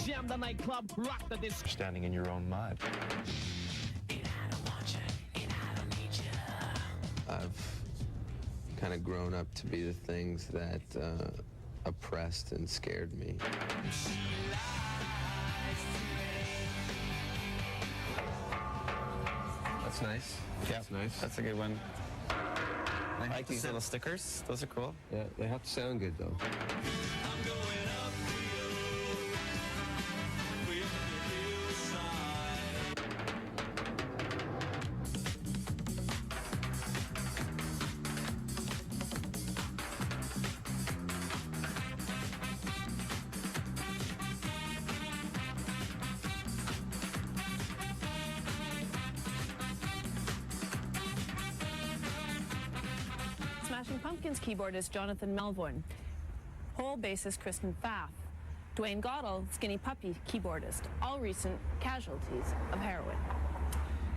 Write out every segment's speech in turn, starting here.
Jam the nightclub, rock the disco. Standing in your own mud. I've kind of grown up to be the things that oppressed and scared me. That's nice. Yeah, that's nice. That's a good one. I like these little stickers. Those are cool. Yeah, they have to sound good though. Smashing Pumpkins keyboardist Jonathan Melvoin, Hole bassist Kristen Pfaff, Dwayne Goddell, Skinny Puppy keyboardist, all recent casualties of heroin.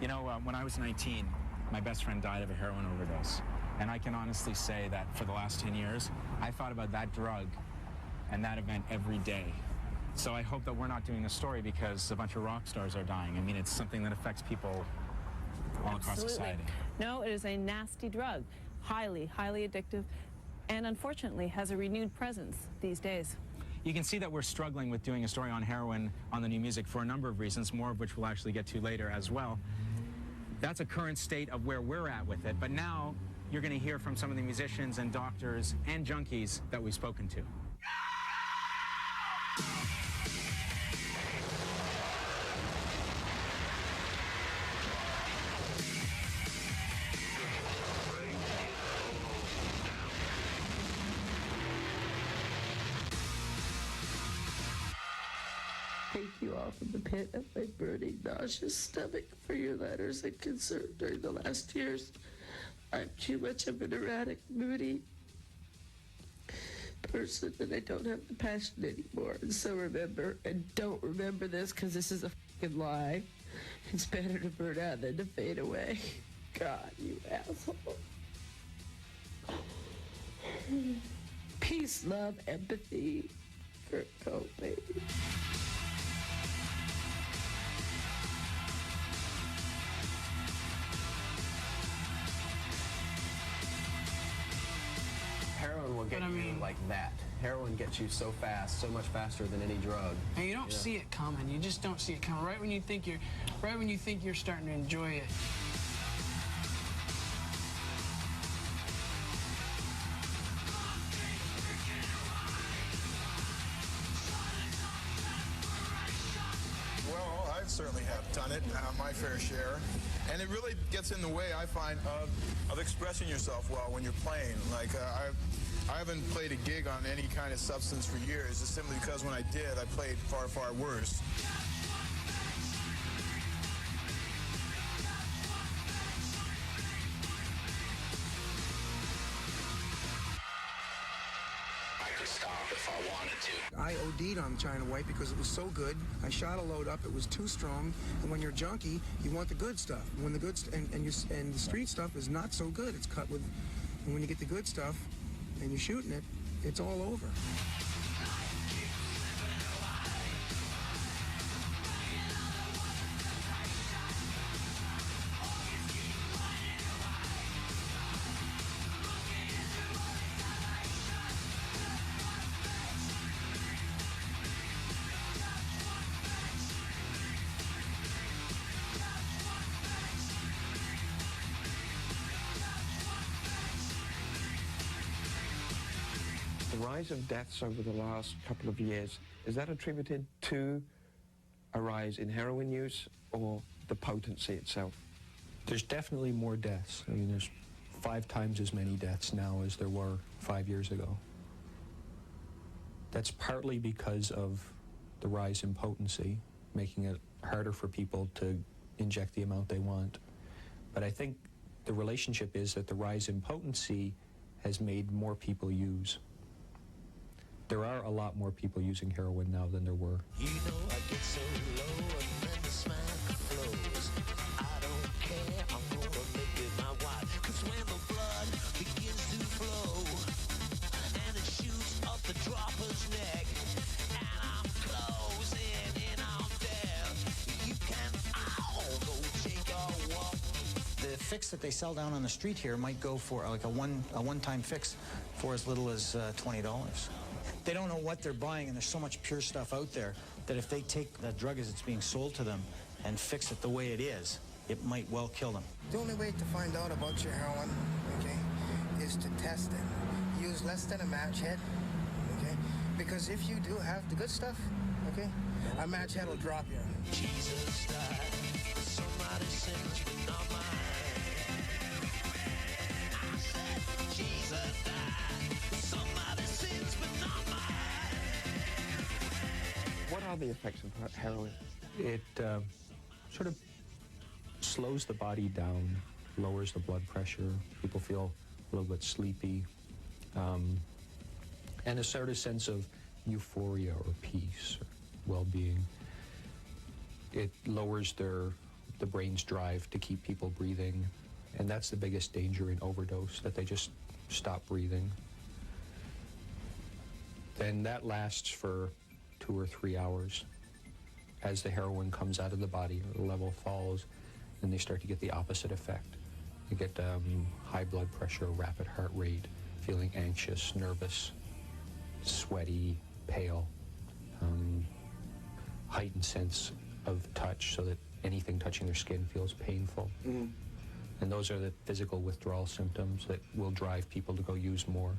You know, when I was 19, my best friend died of a heroin overdose. And I can honestly say that for the last 10 years, I thought about that drug and that event every day. So I hope that we're not doing a story because a bunch of rock stars are dying. I mean, it's something that affects people all across society. No, it is a nasty drug, highly, highly addictive, and unfortunately has a renewed presence these days. You can see that we're struggling with doing a story on heroin on the new music for a number of reasons, more of which we'll actually get to later as well. That's a current state of where we're at with it, but now you're going to hear from some of the musicians and doctors and junkies that we've spoken to. Thank you all from the pit of my burning, nauseous stomach for your letters and concern during the last years. I'm too much of an erratic, moody person, and I don't have the passion anymore. And so remember, and don't remember this because this is a fucking lie. It's better to burn out than to fade away. God, you asshole. Peace, love, empathy. Kurt Cobain. Heroin will get you like that. Heroin gets you so fast, so much faster than any drug. And you don't see it coming. You just don't see it coming. Right when you think you're starting to enjoy it. Well, I certainly have done it, my fair share. And it really gets in the way, I find, of expressing yourself well when you're playing. Like, I haven't played a gig on any kind of substance for years, just simply because when I did, I played far, far worse. I could stop if I wanted to. I OD'd on China White because it was so good. I shot a load up. It was too strong. And when you're junkie, you want the good stuff. When the good and the street stuff is not so good. It's cut with. And when you get the good stuff, and you're shooting it, it's all over. The rise of deaths over the last couple of years, is that attributed to a rise in heroin use or the potency itself? There's definitely more deaths. I mean, there's 5 times as many deaths now as there were 5 years ago. That's partly because of the rise in potency, making it harder for people to inject the amount they want. But I think the relationship is that the rise in potency has made more people use. There are a lot more people using heroin now than there were. You know I get so low and then the smack flows. I don't care, I'm gonna make it my wife. Cause when the blood begins to flow and it shoots up the dropper's neck and I'm closing fix that they sell down on the street here might go for like a one-time fix for as little as $20. They don't know what they're buying, and there's so much pure stuff out there that if they take that drug as it's being sold to them and fix it the way it is, it might well kill them. The only way to find out about your heroin, okay, is to test it. Use less than a match head, okay? Because if you do have the good stuff, okay, a match head will drop you. Jesus died for somebody's sins, but not mine. I said Jesus died for somebody's sins, but not mine. What are the effects of heroin? It sort of slows the body down, lowers the blood pressure. People feel a little bit sleepy, and a sort of sense of euphoria or peace or well-being. It lowers the brain's drive to keep people breathing, and that's the biggest danger in overdose, that they just stop breathing. Then that lasts for 2 or 3 hours. As the heroin comes out of the body, the level falls, and they start to get the opposite effect. You get high blood pressure, rapid heart rate, feeling anxious, nervous, sweaty, pale, heightened sense of touch, so that anything touching their skin feels painful. And those are the physical withdrawal symptoms that will drive people to go use more.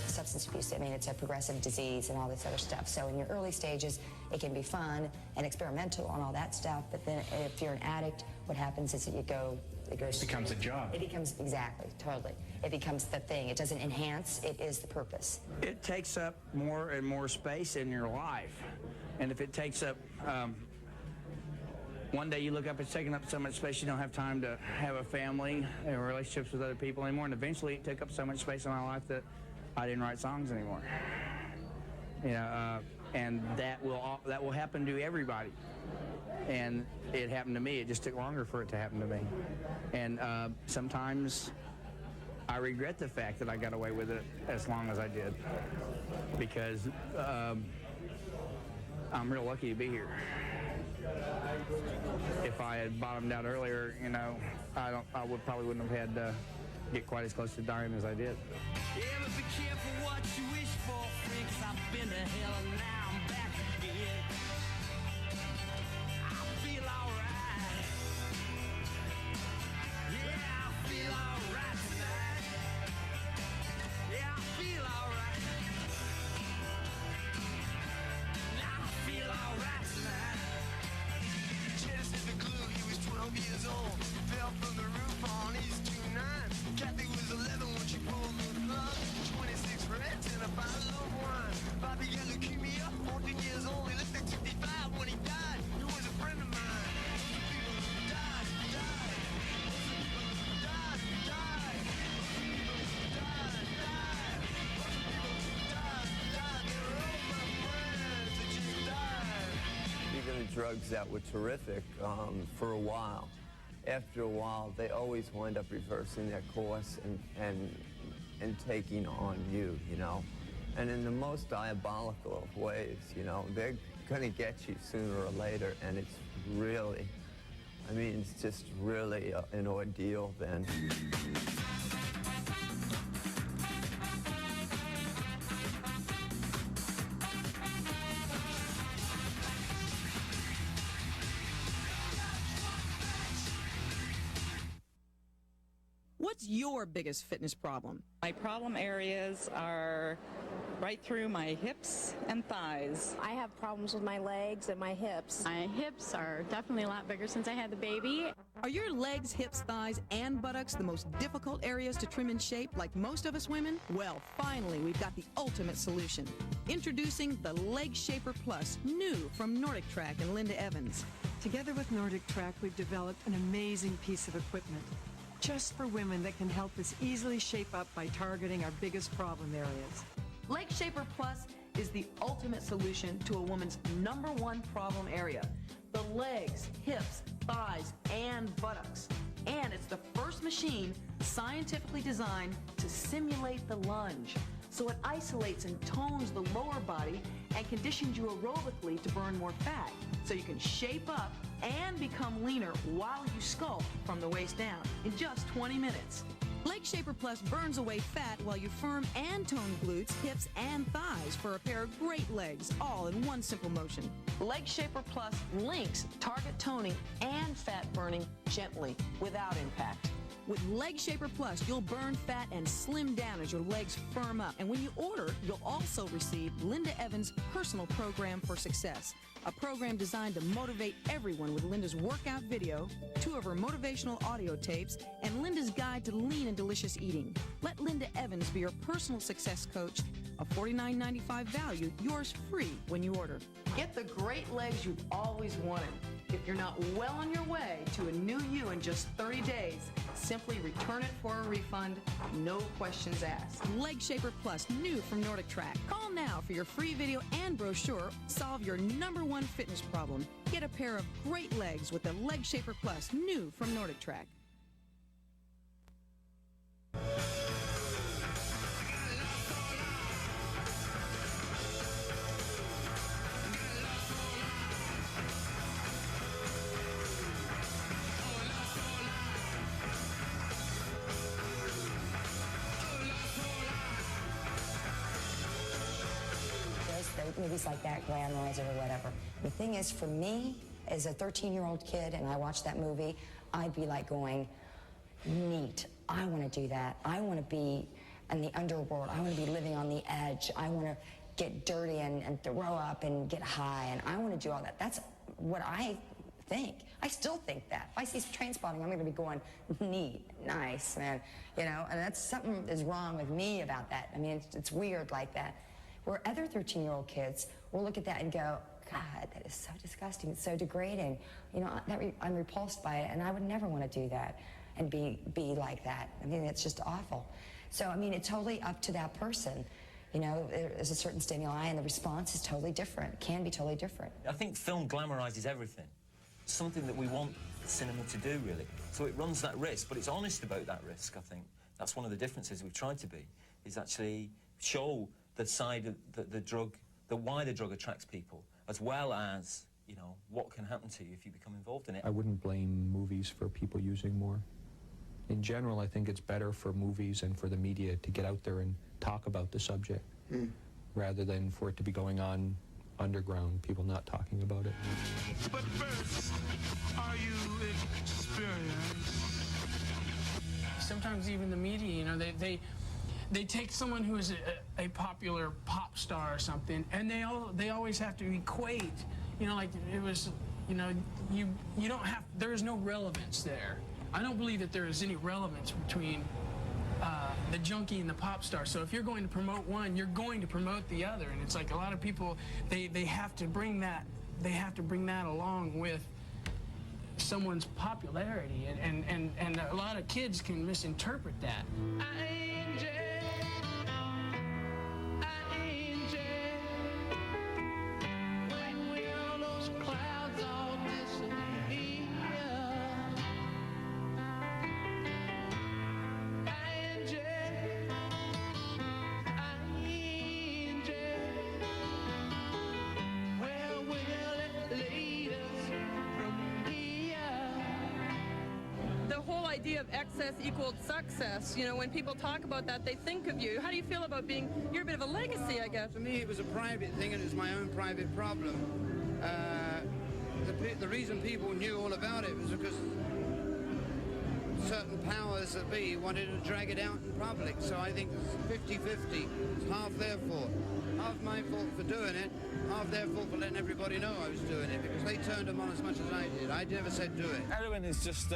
Substance abuse, I mean, it's a progressive disease and all this other stuff. So in your early stages, it can be fun and experimental and all that stuff. But then if you're an addict, what happens is that it becomes a job. It becomes, exactly, totally. It becomes the thing. It doesn't enhance, it is the purpose. It takes up more and more space in your life. And if it takes up, one day you look up, it's taking up so much space, you don't have time to have a family or relationships with other people anymore. And eventually it took up so much space in my life that I didn't write songs anymore. You know, and that will happen to everybody. And it happened to me. It just took longer for it to happen to me. And sometimes I regret the fact that I got away with it as long as I did, because I'm real lucky to be here. If I had bottomed out earlier, you know, I probably wouldn't have had to get quite as close to dying as I did. Yeah, but be careful what you wish for, friend, 'cause I've been to hell and now I'm back again. I feel alright. Yeah, I feel alright tonight. Yeah, I feel alright. Now I feel alright tonight. Chance is the glue, he was 12 years old. Fell from the roof on East 29. Kathy was 11 when she pulled the plug. 26 reds and a bottle of wine. Bobby got leukemia, 14 years old. He looked like 65 when he died. He was a friend of mine. People who died. They're all my friends that just died. Even the drugs that were terrific for a while, after a while, they always wind up reversing their course and taking on you, you know. And in the most diabolical of ways, you know, they're going to get you sooner or later, and it's really, I mean, it's just really an ordeal then. What's your biggest fitness problem? My problem areas are right through my hips and thighs. I have problems with my legs and my hips. My hips are definitely a lot bigger since I had the baby. Are your legs, hips, thighs, and buttocks the most difficult areas to trim and shape like most of us women? Well, finally, we've got the ultimate solution. Introducing the Leg Shaper Plus, new from Nordic Track and Linda Evans. Together with Nordic Track, we've developed an amazing piece of equipment just for women that can help us easily shape up by targeting our biggest problem areas. Leg Shaper Plus is the ultimate solution to a woman's #1 problem area. the legs, hips, thighs, and buttocks. And it's the first machine scientifically designed to simulate the lunge. So it isolates and tones the lower body and conditions you aerobically to burn more fat. So you can shape up and become leaner while you sculpt from the waist down in just 20 minutes. Leg Shaper Plus burns away fat while you firm and tone glutes, hips, and thighs for a pair of great legs, all in one simple motion. Leg Shaper Plus links target toning and fat burning gently, without impact. With Leg Shaper Plus, you'll burn fat and slim down as your legs firm up. And when you order, you'll also receive Linda Evans' personal program for success, a program designed to motivate everyone with Linda's workout video, 2 of her motivational audio tapes, and Linda's guide to lean and delicious eating. Let Linda Evans be your personal success coach, a $49.95 value, yours free when you order. Get the great legs you've always wanted. If you're not well on your way to a new you in just 30 days, simply return it for a refund, no questions asked. Leg Shaper Plus, new from Nordic Track. Call now for your free video and brochure. Solve your #1 fitness problem. Get a pair of great legs with the Leg Shaper Plus, new from Nordic Track. Movies like that glamorize it or whatever. The thing is, for me, as a 13-year-old kid, and I watched that movie, I'd be like going, neat, I want to do that. I want to be in the underworld. I want to be living on the edge. I want to get dirty and throw up and get high, and I want to do all that. That's what I think. I still think that. If I see Trainspotting, I'm going to be going, neat, nice, man. You know, and that's something is wrong with me about that. I mean, it's weird like that. Where other 13-year-old kids will look at that and go, God, that is so disgusting. It's so degrading. You know, I'm repulsed by it, and I would never want to do that and be like that. I mean, it's just awful. So, I mean, it's totally up to that person. You know, there's a certain stimuli, and the response is totally different. It can be totally different. I think film glamorizes everything. It's something that we want cinema to do, really. So it runs that risk, but it's honest about that risk, I think. That's one of the differences we've tried to be, is actually show the side of the drug, why the drug attracts people, as well as, you know, what can happen to you if you become involved in it. I wouldn't blame movies for people using more. In general, I think it's better for movies and for the media to get out there and talk about the subject, rather than for it to be going on underground, people not talking about it. But first, are you experienced? Sometimes even the media, you know, they take someone who is a popular pop star or something, and they always have to equate, you know, like it was, you know, you don't have, there is no relevance there. I don't believe that there is any relevance between the junkie and the pop star. So if you're going to promote one, you're going to promote the other, and it's like a lot of people, they have to bring that, along with someone's popularity, and a lot of kids can misinterpret that. Of excess equaled success. You know, when people talk about that, they think of you. How do you feel about being, you're a bit of a legacy, I guess? For me, it was a private thing, and it was my own private problem. The reason people knew all about it was because certain powers that be wanted to drag it out in public. So I think it's 50-50. It's half their fault. Half my fault for doing it, half their fault for letting everybody know I was doing it, because they turned them on as much as I did. I never said do it. Heroin is just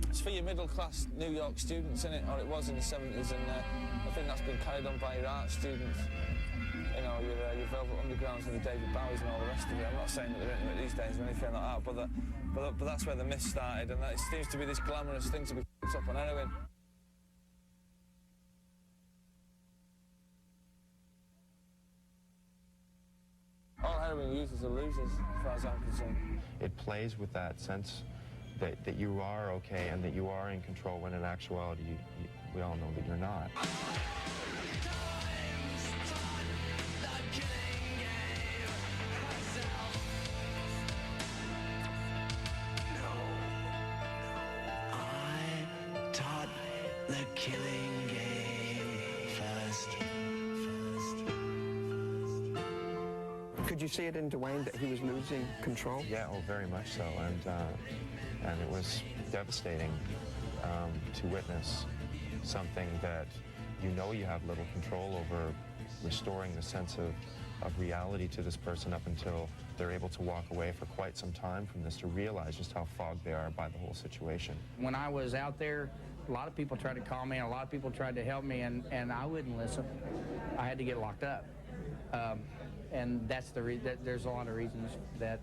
it's for your middle-class New York students, isn't it? Or it was in the 70s, and I think that's been carried on by your art students. You know, your Velvet Undergrounds and the David Bowies and all the rest of it. I'm not saying that they're into it these days or anything like that, but that's where the myth started, and that it seems to be this glamorous thing to be picked up on heroin. All heroin users winners or losers, as far as I'm concerned. It plays with that sense that you are okay and that you are in control, when in actuality we all know that you're not. The killing game first. Could you see it in Dwayne that he was losing control? Yeah, oh, very much so, and it was devastating to witness something that you know you have little control over, restoring the sense of reality to this person up until they're able to walk away for quite some time from this, to realize just how fogged they are by the whole situation. When I was out there, a lot of people tried to call me, and a lot of people tried to help me, and I wouldn't listen. I had to get locked up. And that's there's a lot of reasons that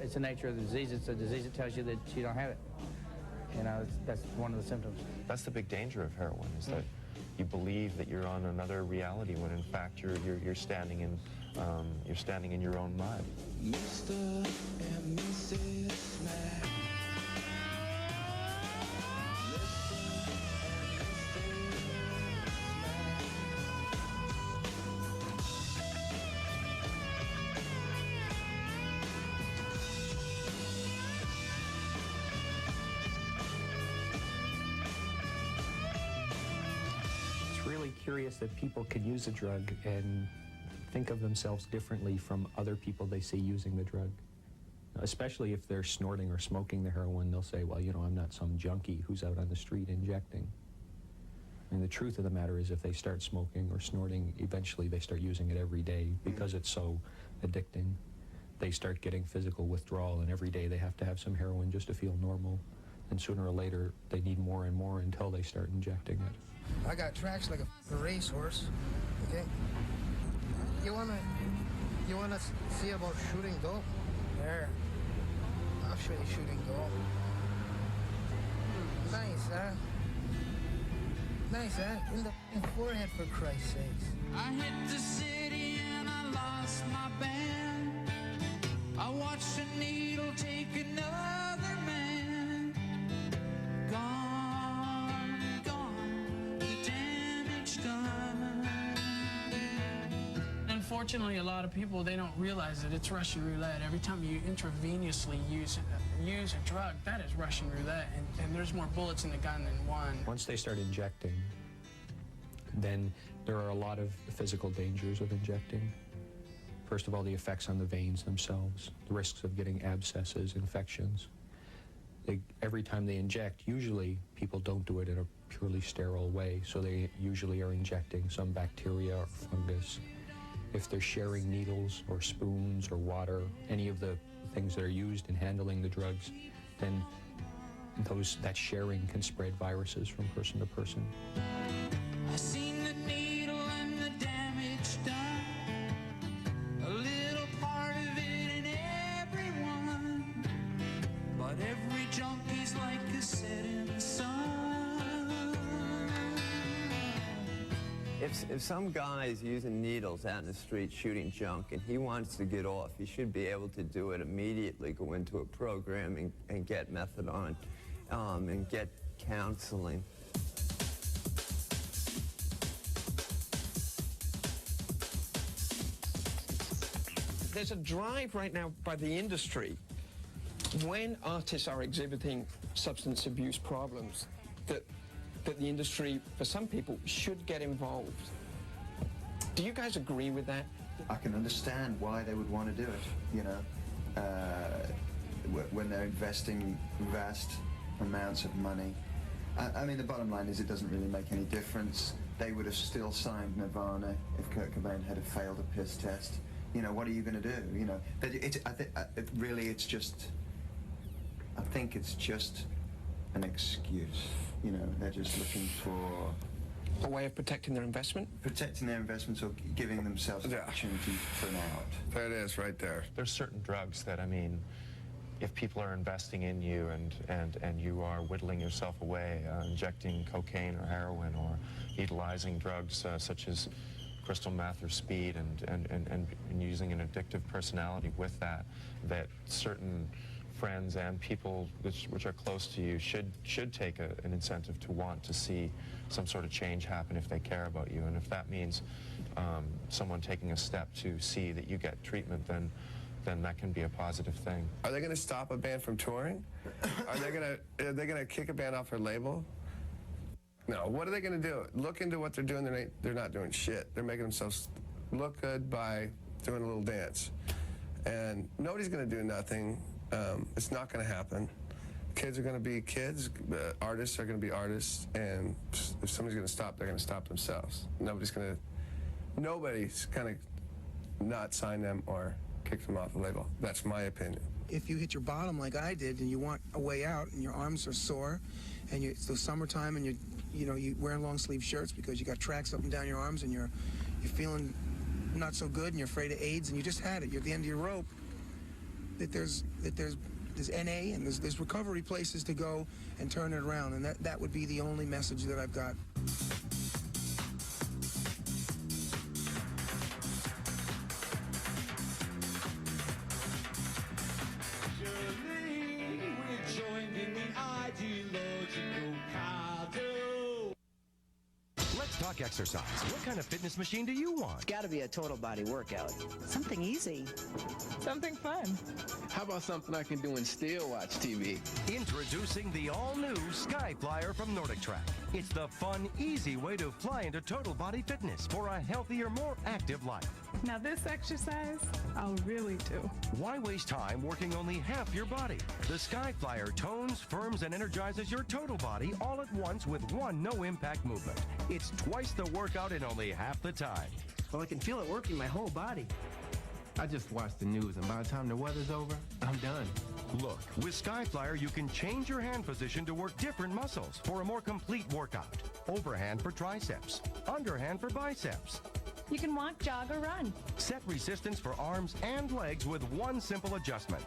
it's the nature of the disease. It's a disease that tells you that you don't have it. You know, that's one of the symptoms. That's the big danger of heroin, is that you believe that you're on another reality when in fact you're standing in your own mud. Mr. and Mrs. Mac. Curious that people can use a drug and think of themselves differently from other people they see using the drug. Especially if they're snorting or smoking the heroin, they'll say, well, you know, I'm not some junkie who's out on the street injecting. And the truth of the matter is, if they start smoking or snorting, eventually they start using it every day because it's so addicting. They start getting physical withdrawal, and every day they have to have some heroin just to feel normal. And sooner or later, they need more and more until they start injecting it. I got tracks like a racehorse, okay? You wanna see about shooting dope? There. I'll show you shooting dope. Nice, huh? Nice, huh? In the forehead, for Christ's sakes. I hit the city and I lost my band. I watched a needle take another man. Gone, gone, the damage done. Unfortunately, a lot of people, they don't realize that it's Russian roulette. Every time you intravenously use a drug, that is Russian roulette, and there's more bullets in the gun than one. Once they start injecting, then there are a lot of physical dangers of injecting. First of all, the effects on the veins themselves, the risks of getting abscesses, infections. Every time they inject, usually people don't do it in a purely sterile way, so they usually are injecting some bacteria or fungus. If they're sharing needles or spoons or water, any of the things that are used in handling the drugs, then that sharing can spread viruses from person to person. I seen the needle and the damage done. A little part of it in everyone, but every junkie's like a setting sun. If some guy's using needles out in the street shooting junk and he wants to get off, he should be able to do it immediately, go into a program and get methadone and get counseling. There's a drive right now by the industry, when artists are exhibiting substance abuse problems, that the industry, for some people, should get involved. Do you guys agree with that? I can understand why they would want to do it, you know, when they're investing vast amounts of money. I mean, the bottom line is it doesn't really make any difference. They would have still signed Nirvana if Kurt Cobain had failed a piss test. You know, what are you going to do? You know, I think it's just an excuse. You know, they're just looking for a way of protecting their investment? Protecting their investments or giving themselves an opportunity for an out. There it is, right there. There's certain drugs that, I mean, if people are investing in you and you are whittling yourself away, injecting cocaine or heroin or utilizing drugs such as crystal meth or speed and using an addictive personality with that, that certain friends and people which are close to you should take an incentive to want to see some sort of change happen if they care about you. And if that means someone taking a step to see that you get treatment, then that can be a positive thing. Are they going to stop a band from touring? Are they going to kick a band off their label? No. What are they going to do? Look into what they're doing. They're not doing shit. They're making themselves look good by doing a little dance. And nobody's going to do nothing. It's not going to happen. Kids are going to be kids. Artists are going to be artists. And if somebody's going to stop, they're going to stop themselves. Nobody's going to not sign them or kick them off the label. That's my opinion. If you hit your bottom like I did and you want a way out and your arms are sore and it's the summertime and you're wearing long sleeve shirts because you got tracks up and down your arms and you're feeling not so good and you're afraid of AIDS and you just had it, you're at the end of your rope, that there's NA and there's recovery places to go and turn it around, and that would be the only message that I've got. Talk exercise. What kind of fitness machine do you want? It's got to be a total body workout. Something easy. Something fun. How about something I can do and still watch TV? Introducing the all-new Sky Flyer from Nordic Track. It's the fun, easy way to fly into total body fitness for a healthier, more active life. Now this exercise, I'll really do. Why waste time working only half your body? The Sky Flyer tones, firms, and energizes your total body all at once with one no-impact movement. It's twice the workout in only half the time. Well, I can feel it working my whole body. I just watch the news, and by the time the weather's over, I'm done. Look, with Sky Flyer, you can change your hand position to work different muscles for a more complete workout. Overhand for triceps, underhand for biceps. You can walk, jog, or run. Set resistance for arms and legs with one simple adjustment.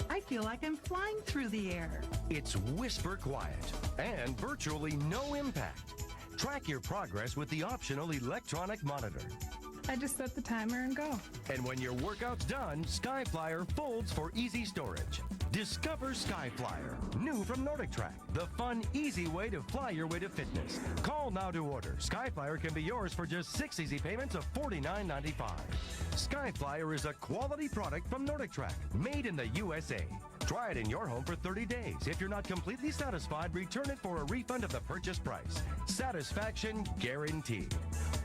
I feel like I'm flying through the air. It's whisper quiet and virtually no impact. Track your progress with the optional electronic monitor. I just set the timer and go. And when your workout's done, Sky Flyer folds for easy storage. Discover Sky Flyer, new from Nordic Track. The fun, easy way to fly your way to fitness. Call now to order. Sky Flyer can be yours for just 6 easy payments of $49.95. Sky Flyer is a quality product from Nordic Track, made in the USA. Try it in your home for 30 days. If you're not completely satisfied, return it for a refund of the purchase price. Satisfaction guaranteed.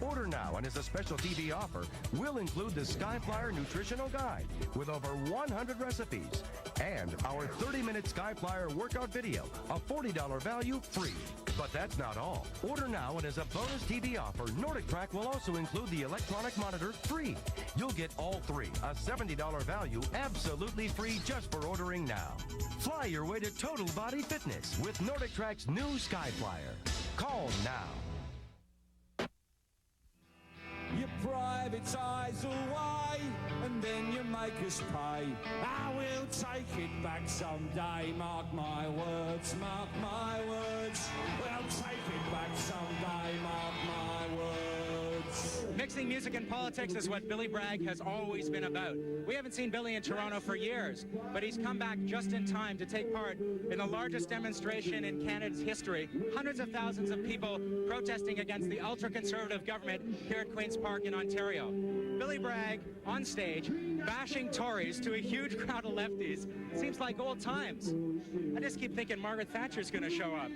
Order now, and as a special TV offer, we'll include the Sky Flyer Nutritional Guide with over 100 recipes and our 30-minute Sky Flyer workout video, a $40 value free. But that's not all. Order now, and as a bonus TV offer, Nordic Track will also include the electronic monitor free. You'll get all three, a $70 value, absolutely free just for ordering now. Fly your way to total body fitness with Nordic Track's new Sky Flyer. Call now. You privatize away and then you make us pay. I will take it back someday, mark my words, mark my words. We'll take it back someday, mark my words. Mixing music and politics is what Billy Bragg has always been about. We haven't seen Billy in Toronto for years, but he's come back just in time to take part in the largest demonstration in Canada's history. Hundreds of thousands of people protesting against the ultra-conservative government here at Queen's Park in Ontario. Billy Bragg on stage, bashing Tories to a huge crowd of lefties. Seems like old times. I just keep thinking Margaret Thatcher's going to show up.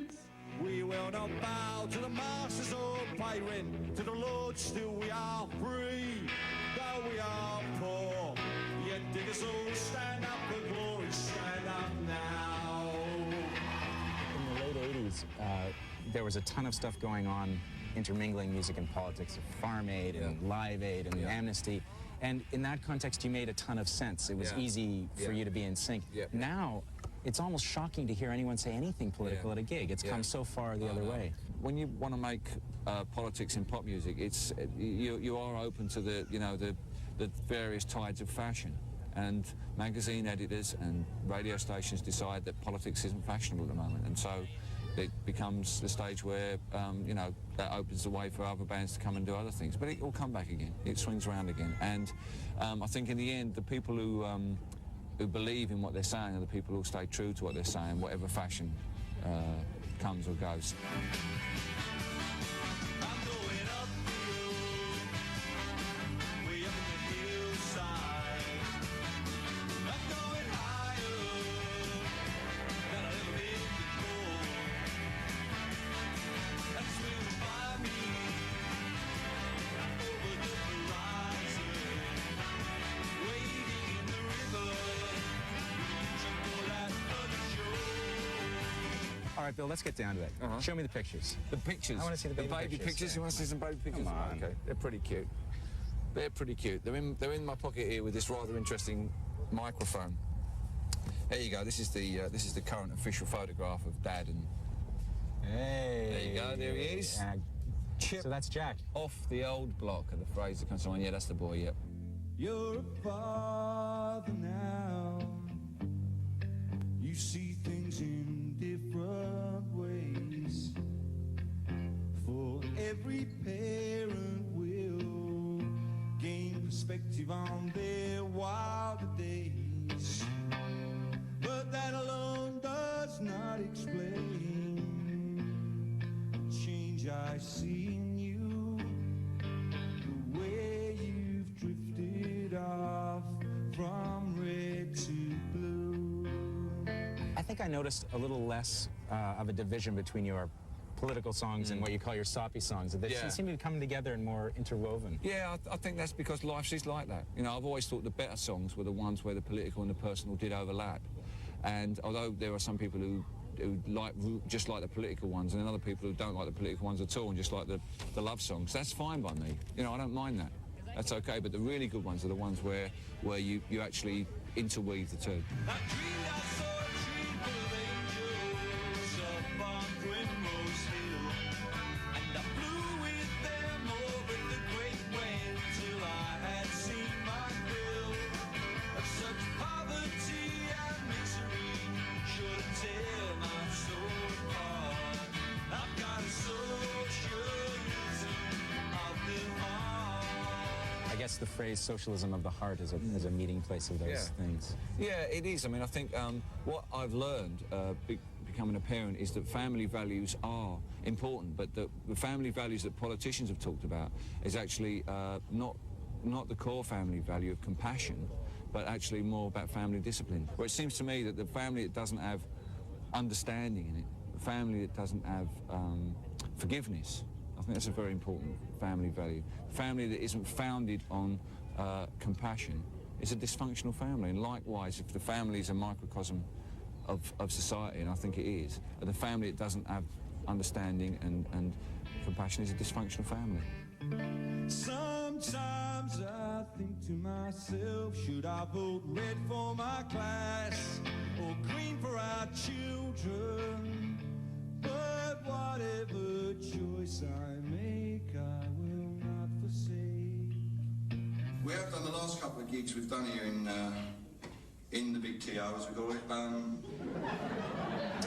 We will not bow to the masters or pay rent. To the Lord still we are free, though we are poor. Yet did us all stand up for glory, stand up now. In the late 80s, there was a ton of stuff going on intermingling music and politics, Farm Aid and Live Aid and Amnesty. And in that context, you made a ton of sense. It was easy for you to be in sync. Now, it's almost shocking to hear anyone say anything political at a gig. It's come so far the other way. When you want to make politics in pop music, it's you are open to the various tides of fashion, and magazine editors and radio stations decide that politics isn't fashionable at the moment, and so it becomes the stage where, you know, that opens the way for other bands to come and do other things. But it will come back again. It swings around again. And I think in the end, the people who believe in what they're saying are the people who stay true to what they're saying, whatever fashion comes or goes. All right, Bill, let's get down to it. Show me the pictures. The pictures? I want to see the baby pictures. You want to see some baby pictures? Come on. Okay, they're pretty cute. They're pretty cute. They're in my pocket here with this rather interesting microphone. There you go. This is the current official photograph of Dad and. Hey. There you go. There he is. Chip. So that's Jack. Off the old block of the phrase that comes on. Yeah, that's the boy. Yep. You're a father now. You see things in different ways. For every parent will gain perspective on their wilder days. But that alone does not explain the change I see in you, the way you've drifted off from red to blue. I think I noticed a little less of a division between your political songs and what you call your soppy songs. They seem to be coming together and more interwoven. Yeah, I think that's because life is like that. You know, I've always thought the better songs were the ones where the political and the personal did overlap. And although there are some people who just like the political ones, and then other people who don't like the political ones at all and just like the love songs, that's fine by me. You know, I don't mind that. That's okay, but the really good ones are the ones where you actually interweave the two. I guess the phrase socialism of the heart is a meeting place of those things. Yeah, it is. I mean, I think what I've learned becoming a parent is that family values are important, but the family values that politicians have talked about is actually not the core family value of compassion, but actually more about family discipline. Where it seems to me that the family that doesn't have understanding in it, the family that doesn't have forgiveness, I think that's a very important family value. Family that isn't founded on compassion is a dysfunctional family. And likewise, if the family is a microcosm of society, and I think it is, the family that doesn't have understanding and compassion is a dysfunctional family. Sometimes I think to myself, should I vote red for my class or green for our children? But whatever choice I make, I will not forsake. We have done the last couple of gigs we've done here in the Big TO, as we call it.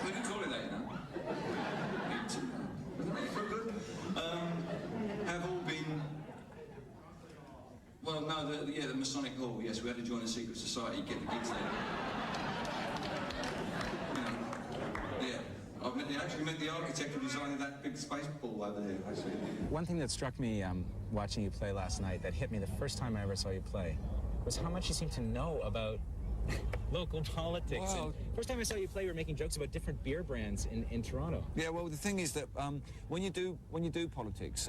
We can call it that, you know. Big TO. Doesn't make it feel good? Have all been. Well, no, the Masonic Hall. Yes, we had to join a secret society, get the gigs there. I actually met the architect who designed that big space pool over there, actually. One thing that struck me watching you play last night that hit me the first time I ever saw you play was how much you seem to know about local politics. Well, and first time I saw you play, you were making jokes about different beer brands in Toronto. Yeah, well, the thing is that when you do politics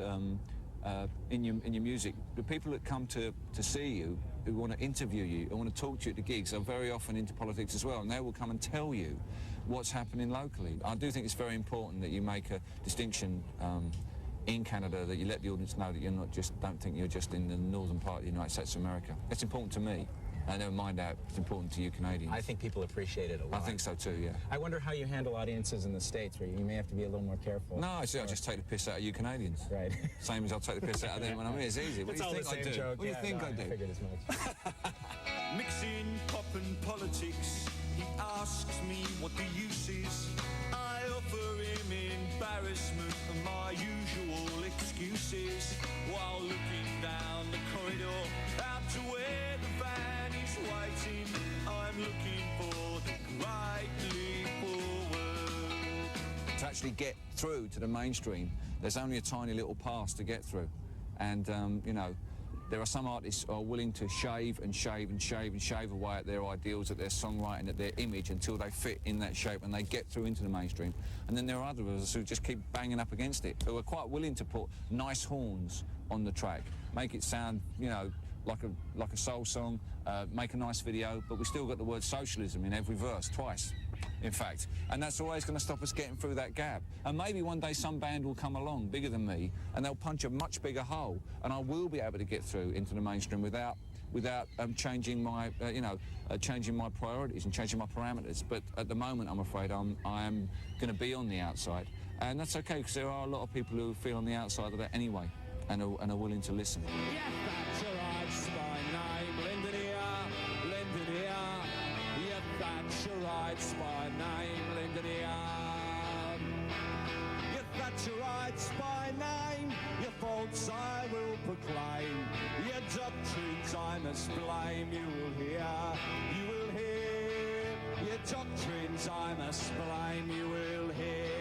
in your music, the people that come to see you, who want to interview you, who want to talk to you at the gigs, are very often into politics as well, and they will come and tell you what's happening locally. I do think it's very important that you make a distinction in Canada, that you let the audience know that you're not just, don't think you're just in the northern part of the United States of America. It's important to me. I never mind how it's important to you Canadians. I think people appreciate it a lot. I think so too, yeah. I wonder how you handle audiences in the States where you may have to be a little more careful. No, I just take the piss out of you Canadians. Right. Same as I'll take the piss out of them when I'm here. It's easy. What do you think I do? What do you think I do? I figured as much. Mixing pop and politics, He asks me what the use is. I offer him embarrassment and my usual excuses, while looking down the corridor out to where the van is waiting. I'm looking for the great leap forward. To actually get through to the mainstream, there's only a tiny little pass to get through. And, you know, there are some artists who are willing to shave and shave and shave and shave away at their ideals, at their songwriting, at their image until they fit in that shape and they get through into the mainstream. And then there are others of us who just keep banging up against it, who are quite willing to put nice horns on the track, make it sound, you know, like a soul song, make a nice video, but we still got the word socialism in every verse, twice, in fact. And that's always going to stop us getting through that gap. And maybe one day some band will come along, bigger than me, and they'll punch a much bigger hole, and I will be able to get through into the mainstream without changing my, changing my priorities and changing my parameters. But at the moment, I'm afraid I am going to be on the outside. And that's okay, because there are a lot of people who feel on the outside of that anyway, and are willing to listen. Yes, that's right, by name, lend it here, lend it here. Yes, that's right, by name, lend it here. Yes, that's right, by name. Your faults I will proclaim. Your doctrines I must blame. You will hear, you will hear. Your doctrines I must blame. You will hear.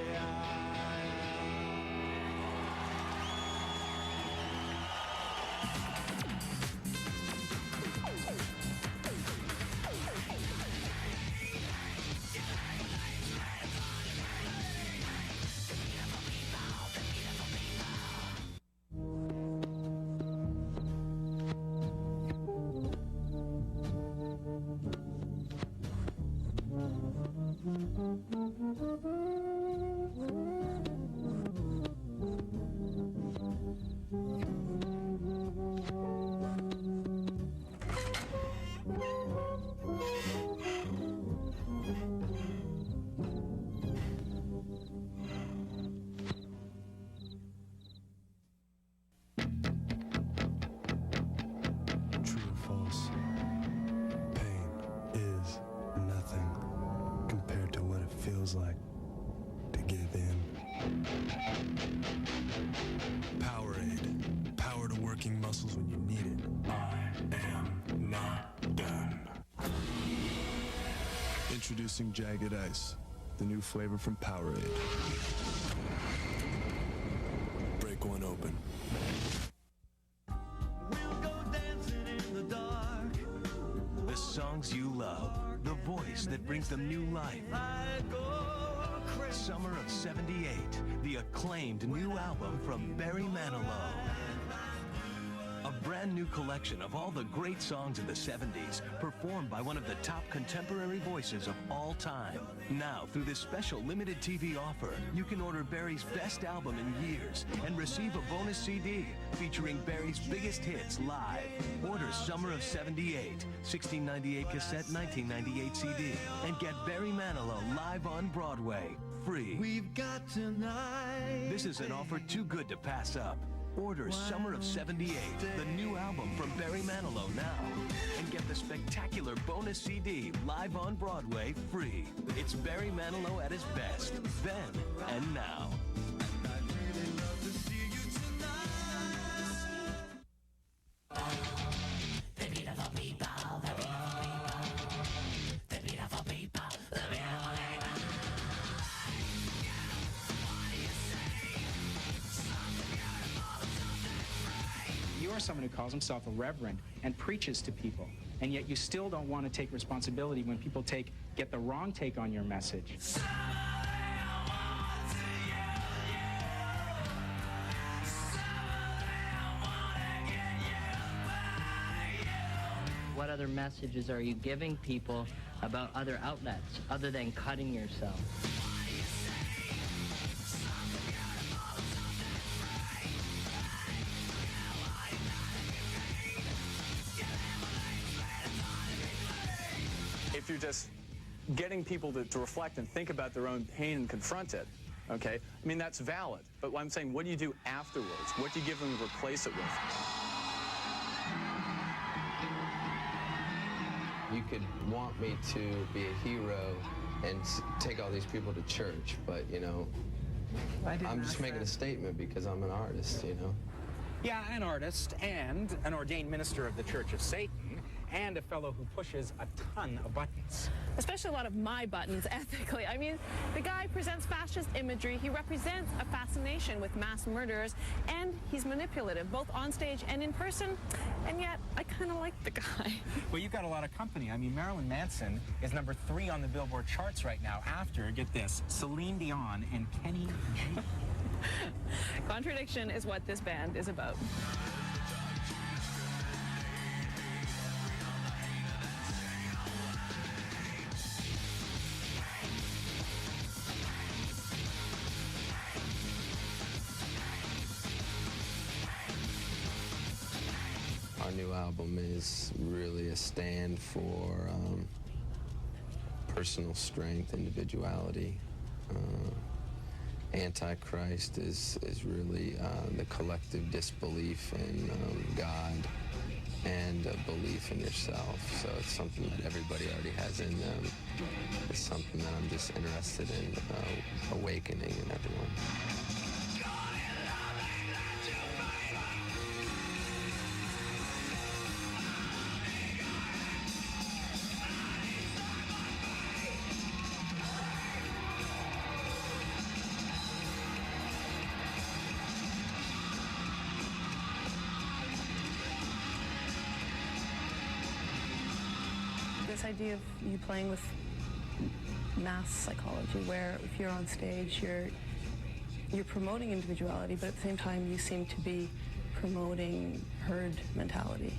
Like to give in. Powerade. Power to working muscles when you need it. I am not done. Introducing Jagged Ice, the new flavor from Powerade. Break one open. We'll go dancing in the dark. The songs you love, the voice that brings them new life. Summer of '78, the acclaimed new album from Barry Manilow. A brand new collection of all the great songs of the '70s, performed by one of the top contemporary voices of all time. Now, through this special limited TV offer, you can order Barry's best album in years and receive a bonus CD featuring Barry's biggest hits live. Order Summer of '78, 1698 cassette, 1998 CD, and get Barry Manilow live on Broadway, free. We've got tonight. This is an offer too good to pass up. Order Summer of '78, the new album from Barry Manilow now, and get the spectacular bonus CD live on Broadway free. It's Barry Manilow at his best, then and now. You're someone who calls himself a reverend and preaches to people, and yet you still don't want to take responsibility when people get the wrong take on your message. What other messages are you giving people about other outlets other than cutting yourself? If you're just getting people to reflect and think about their own pain and confront it, okay, I mean, that's valid. But what I'm saying, what do you do afterwards? What do you give them to replace it with? you could want me to be a hero and take all these people to church, but, you know, I'm just making a statement because I'm an artist, you know. Yeah, an artist and an ordained minister of the Church of Satan and a fellow who pushes a ton of buttons. Especially a lot of my buttons ethically. I mean, the guy presents fascist imagery, he represents a fascination with mass murderers, and he's manipulative, both on stage and in person, and yet I kind of like the guy. Well, you've got a lot of company. I mean, Marilyn Manson is #3 on the Billboard charts right now after, get this, Celine Dion and Kenny G. Contradiction is what this band is about. Our new album is really a stand for personal strength, individuality. Antichrist is really the collective disbelief in God and a belief in yourself. So it's something that everybody already has in them. It's something that I'm just interested in awakening in everyone. This idea of you playing with mass psychology, where if you're on stage, you're promoting individuality, but at the same time you seem to be promoting herd mentality.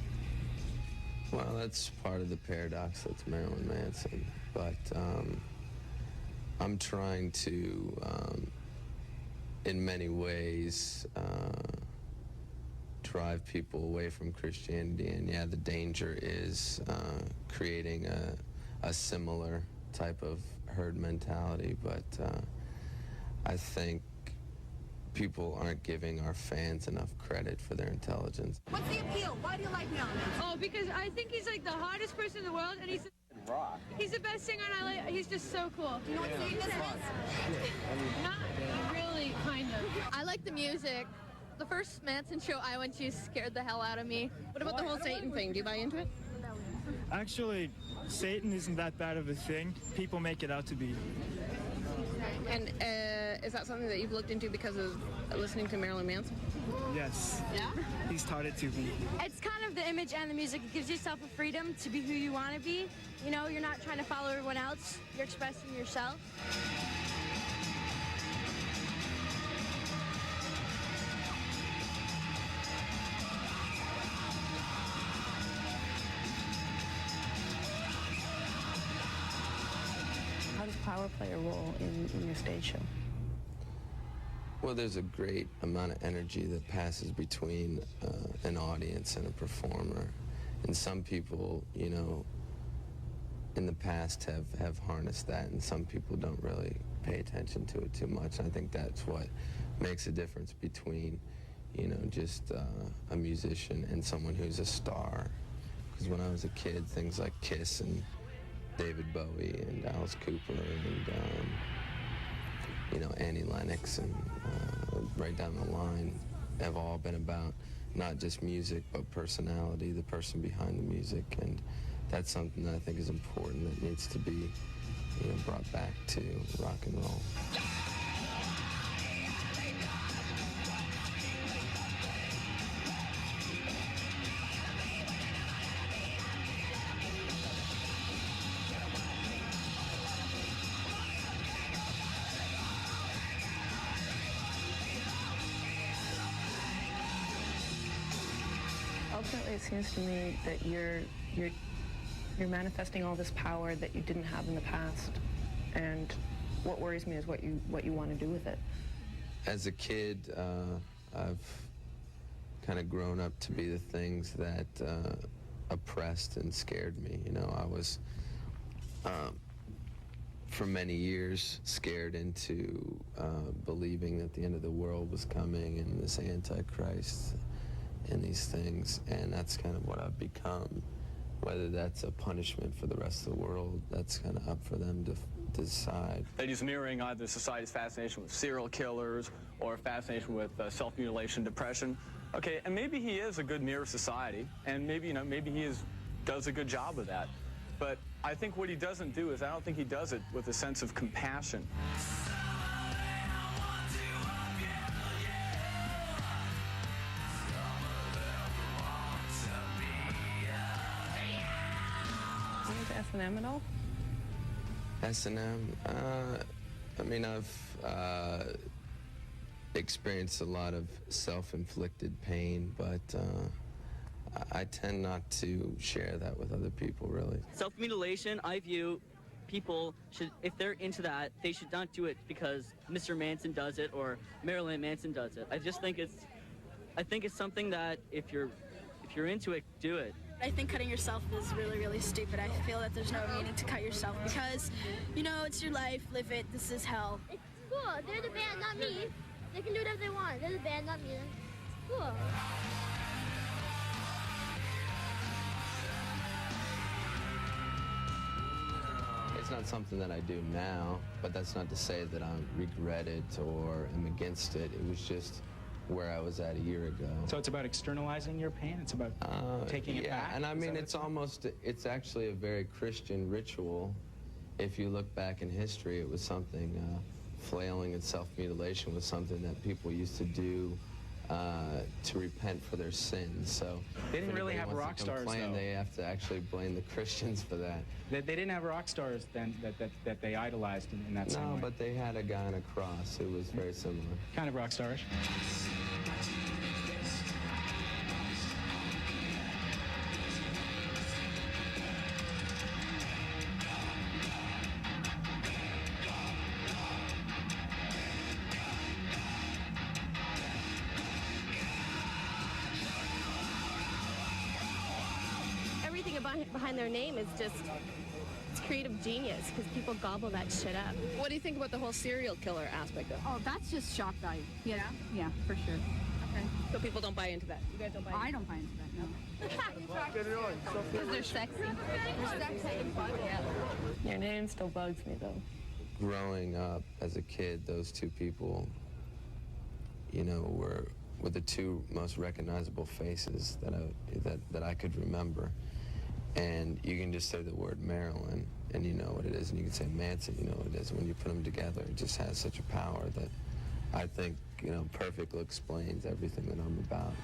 Well, that's part of the paradox that's Marilyn Manson, but I'm trying to, in many ways, drive people away from Christianity, and yeah, the danger is creating a similar type of herd mentality, but I think people aren't giving our fans enough credit for their intelligence. What's the appeal? Why do you like Melon? Oh, because I think he's like the hottest person in the world, and he's the best singer, and he's just so cool. You know what Satanism is? Not really, kind of. I like the music. The first Manson show I went to scared the hell out of me. What about the whole Satan thing? Do you buy into it? Actually, Satan isn't that bad of a thing. People make it out to be. And is that something that you've looked into because of listening to Marilyn Manson? Yes. Yeah? He's taught it to me. It's kind of the image and the music. It gives yourself a freedom to be who you want to be. You know, you're not trying to follow everyone else. You're expressing yourself. How does power play a role in your stage show? Well, there's a great amount of energy that passes between an audience and a performer. And some people, you know, in the past have harnessed that, and some people don't really pay attention to it too much. And I think that's what makes a difference between, you know, just a musician and someone who's a star. Because when I was a kid, things like Kiss and David Bowie and Alice Cooper and, you know, Annie Lennox and right down the line have all been about not just music, but personality, the person behind the music. And that's something that I think is important, that needs to be, you know, brought back to rock and roll. Ultimately, it seems to me that you're manifesting all this power that you didn't have in the past, and what worries me is what you want to do with it. As a kid, I've kind of grown up to be the things that oppressed and scared me. You know, I was for many years scared into believing that the end of the world was coming and this Antichrist and these things, and that's kind of what I've become. whether that's a punishment for the rest of the world, that's kind of up for them to decide. That he's mirroring either society's fascination with serial killers or fascination with self-mutilation, depression. Okay, and maybe he is a good mirror of society, and maybe, maybe he does a good job of that. But I think what he doesn't do is I don't think he does it with a sense of compassion. S&M at all? S&M? I mean, I've experienced a lot of self-inflicted pain, but I tend not to share that with other people, really. Self-mutilation, I view people should, if they're into that, they should not do it because Mr. Manson does it or Marilyn Manson does it. I just think it's something that if you're into it, do it. I think cutting yourself is really, really stupid. I feel that there's no meaning to cut yourself because, it's your life, live it, this is hell. It's cool. They're the band, not me. They can do whatever they want. They're the band, not me. It's cool. It's not something that I do now, but that's not to say that I regret it or am against it. It was just where I was at a year ago. So it's about externalizing your pain? It's about taking it back? Yeah, and I mean, it's actually a very Christian ritual. If you look back in history, it was something, flailing and self-mutilation was something that people used to do to repent for their sins. So they didn't really have rock stars, though. They have to actually blame the Christians for that. They didn't have rock stars then that they idolized in that same way. No, but they had a guy on a cross. It was very similar. Kind of rock stars. Behind their name is just, it's creative genius because people gobble that shit up. What do you think about the whole serial killer aspect of it? Oh, that's just shock value. Yeah, yeah, for sure. Okay. So people don't buy into that? You guys don't buy into I don't buy into that, no. Because they're sexy. They're sexy. Yeah. Your name still bugs me, though. Growing up as a kid, those two people, were the two most recognizable faces that I could remember. And you can just say the word Marilyn, and you know what it is, and you can say Manson, you know what it is. And when you put them together, it just has such a power that I think, perfectly explains everything that I'm about.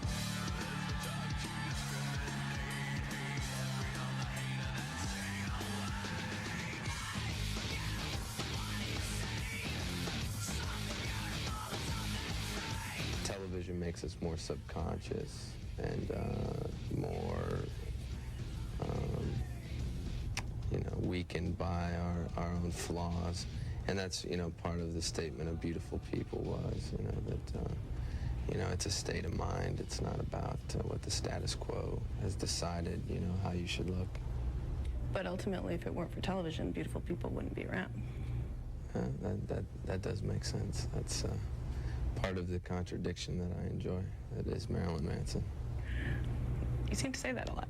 Television makes us more subconscious and more weakened by our own flaws, and that's part of the statement of Beautiful People was that it's a state of mind. It's not about what the status quo has decided how you should look. But ultimately, if it weren't for television, Beautiful People wouldn't be around. That does make sense. That's part of the contradiction that I enjoy. That is Marilyn Manson. You seem to say that a lot.